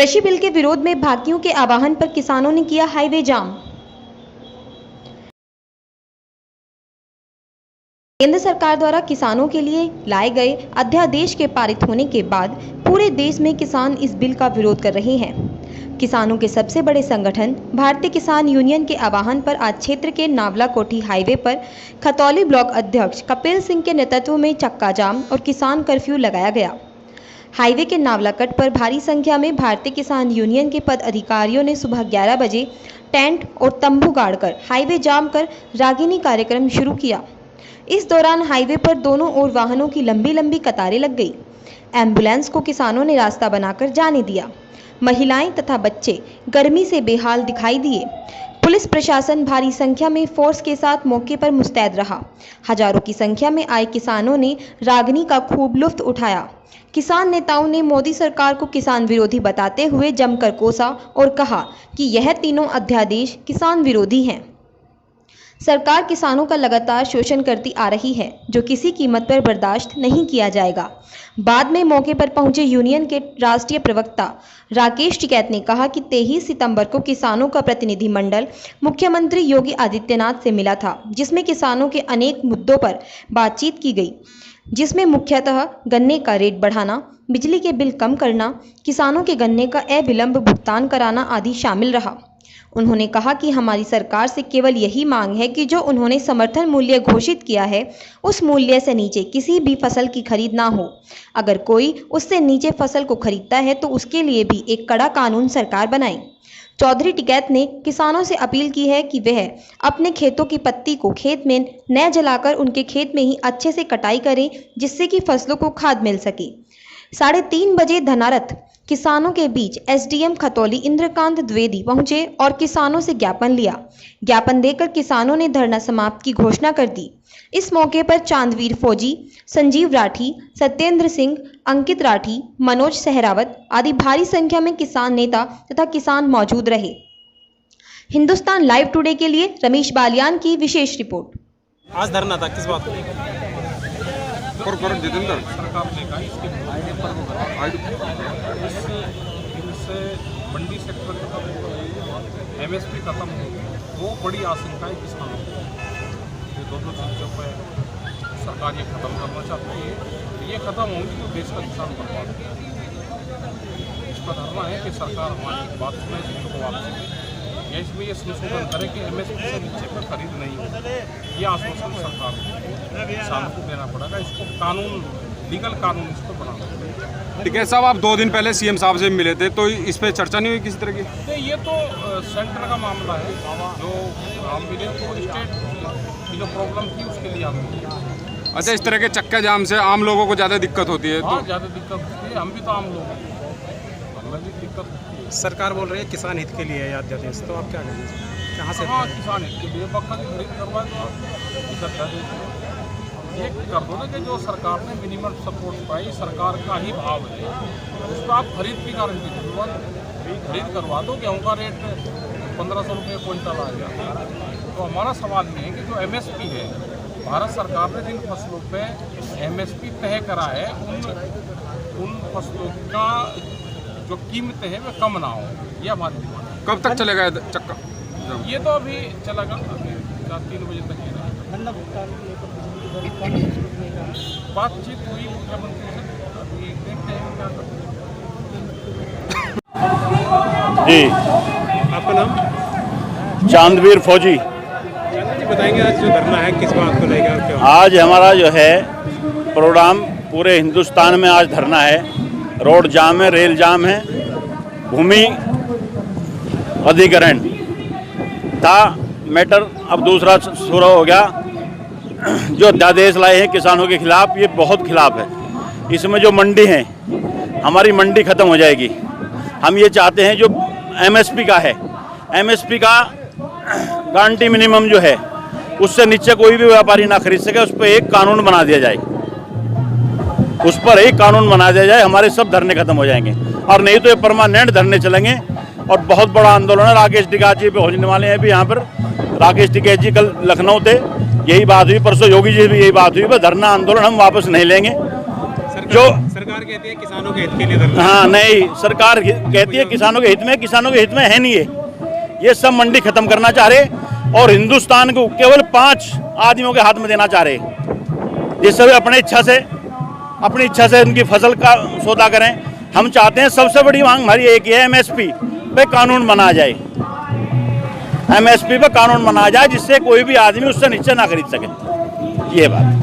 कृषि बिल के विरोध में भाकियों के आह्वान पर किसानों ने किया हाईवे जाम। केंद्र सरकार द्वारा किसानों के लिए लाए गए अध्यादेश के पारित होने के बाद पूरे देश में किसान इस बिल का विरोध कर रहे हैं। किसानों के सबसे बड़े संगठन भारतीय किसान यूनियन के आह्वान पर आज क्षेत्र के नावला कोठी हाईवे पर खतौली ब्लॉक अध्यक्ष कपिल सिंह के नेतृत्व में चक्का जाम और किसान कर्फ्यू लगाया गया। हाईवे के नावला कट पर भारी संख्या में भारतीय किसान यूनियन के पदाधिकारियों ने सुबह 11 बजे टेंट और तंबू गाड़कर हाईवे जाम कर रागिनी कार्यक्रम शुरू किया। इस दौरान हाईवे पर दोनों ओर वाहनों की लंबी लंबी कतारें लग गई। एम्बुलेंस को किसानों ने रास्ता बनाकर जाने दिया। महिलाएं तथा बच्चे गर्मी से बेहाल दिखाई दिए। पुलिस प्रशासन भारी संख्या में फोर्स के साथ मौके पर मुस्तैद रहा। हजारों की संख्या में आए किसानों ने रागिनी का खूब लुत्फ उठाया। किसान नेताओं ने मोदी सरकार को किसान विरोधी बताते हुए जमकर कोसा और कहा कि यह तीनों अध्यादेश किसान विरोधी हैं। सरकार किसानों का लगातार शोषण करती आ रही है, जो किसी कीमत पर बर्दाश्त नहीं किया जाएगा। बाद में मौके पर पहुंचे यूनियन के राष्ट्रीय प्रवक्ता राकेश टिकैत ने कहा कि 23 सितंबर को किसानों का प्रतिनिधिमंडल मुख्यमंत्री योगी आदित्यनाथ से मिला था, जिसमें किसानों के अनेक मुद्दों पर बातचीत की गई, जिसमें मुख्यतः गन्ने का रेट बढ़ाना, बिजली के बिल कम करना, किसानों के गन्ने का अविलंब भुगतान कराना आदि शामिल रहा। उन्होंने कहा कि हमारी सरकार से केवल यही मांग है कि जो उन्होंने समर्थन मूल्य घोषित किया है, उस मूल्य से नीचे किसी भी फसल की खरीद ना हो। अगर कोई उससे नीचे फसल को खरीदता है तो उसके लिए भी एक कड़ा कानून सरकार बनाए। चौधरी टिकैत ने किसानों से अपील की है कि वह अपने खेतों की पत्ती को खेत में न जलाकर उनके खेत में ही अच्छे से कटाई करें, जिससे कि फसलों को खाद मिल सके। 3:30 बजे धनारथ किसानों के बीच एसडीएम खतौली इंद्रकांत द्विवेदी पहुंचे और किसानों से ज्ञापन लिया। ज्ञापन देकर किसानों ने धरना समाप्त की घोषणा कर दी। इस मौके पर चांदवीर फौजी, संजीव राठी, सत्येंद्र सिंह, अंकित राठी, मनोज सहरावत आदि भारी संख्या में किसान नेता तथा किसान मौजूद रहे। हिंदुस्तान लाइव टुडे के लिए रमेश बालियान की विशेष रिपोर्ट। आज धरना था किस बात को? इससे मंडी सेक्टर का एमएसपी खत्म हो, वो बड़ी आशंका है किसानों को। ये दोनों चीज़ों पर सरकार ये खत्म करना चाहती है। ये खत्म होंगी तो देश का किसान बर्बाद होगा। इस पर धरना है कि सरकार हमारी बात सुने, चीज़ों को वापस या इसमें ये संशोधन करे कि एमएसपी से नीचे पर खरीद नहीं हो। ये आश्वासन सरकार को किसानों को देना पड़ेगा। इसको कानून, लीगल कानून इस पर बनाना पड़ेगा। ठीक है साहब, आप 2 दिन पहले सीएम साहब से मिले थे, तो इस पर चर्चा नहीं हुई किसी तरह की? नहीं, ये तो सेंटर का मामला है। जो हम मिले तो स्टेट की जो प्रॉब्लम थी उसके लिए हम मिले। अच्छा, इस तरह के चक्का जाम से आम लोगों को ज़्यादा दिक्कत होती है? हाँ, ज़्यादा दिक्कत होती है। हम भी तो आम लोग हैं, हमें भी दिक्कत होती है। सरकार बोल रही है किसान हित के लिए है अध्यादेश, तो आप क्या करेंगे? कहाँ से? हाँ, किसान हित के लिए मक्का की खरीद करवाए तो इस अध्यादेश ये कर दो ना कि जो सरकार ने मिनिमम सपोर्ट पाई, सरकार का ही भाव है, उस पर आप खरीद की गारंटी दो, खरीद करवा दो। गेहूँ का रेट 1500 रुपये क्विंटल आ गया। तो हमारा सवाल ये है कि जो एमएसपी है, भारत सरकार ने जिन फसलों पे एमएसपी तय करा है, उन फसलों का जो कीमतें हैं वे कम ना हो, ये हमारी डिमांड है। कब तक चलेगा चक्का? ये तो अभी चलेगा, अभी 3 बजे तक ही बातचीत हुई मुख्यमंत्री से, अभी देखते हैं क्या करते हैं। जी, आपका नाम? चांदवीर फौजी। जी, बताएंगे आज जो धरना है किस बात को लेकर और क्यों? आज हमारा जो है प्रोग्राम पूरे हिंदुस्तान में आज धरना है। रोड जाम है, रेल जाम है, भूमि अधिग्रहण था मैटर। अब दूसरा शुरू हो गया, जो अध्यादेश लाए हैं किसानों के खिलाफ, ये बहुत खिलाफ है। इसमें जो मंडी है, हमारी मंडी खत्म हो जाएगी। हम ये चाहते हैं जो एमएसपी का है, एमएसपी का गारंटी मिनिमम जो है, उससे नीचे कोई भी व्यापारी ना खरीद सके। उस पर एक कानून बना दिया जाए, उस पर एक कानून बना दिया जाए, हमारे सब धरने खत्म हो जाएंगे। और नहीं तो ये परमानेंट धरने चलेंगे और बहुत बड़ा आंदोलन है। राकेश टिकैत जी पहुँचने वाले हैं अभी यहाँ पर। राकेश टिकैत जी कल लखनऊ थे, यही बात हुई, परसों योगी जी भी यही बात हुई। धरना आंदोलन हम वापस नहीं लेंगे। सरकार सरकार कहती है किसानों के हित के लिए धरना। हाँ नहीं, सरकार कहती है किसानों के हित में, किसानों के हित में है नहीं ये सब मंडी खत्म करना चाह रहे और हिंदुस्तान को केवल 5 आदमियों के हाथ में देना चाह रहे, जिससे वे अपनी इच्छा से उनकी फसल का सौदा करें। हम चाहते हैं, सबसे बड़ी मांग हमारी एक है, एमएसपी पे कानून बनाया जाए, एमएसपी पे कानून बनाया जाए जिससे कोई भी आदमी उससे नीचे ना खरीद सके, ये बात।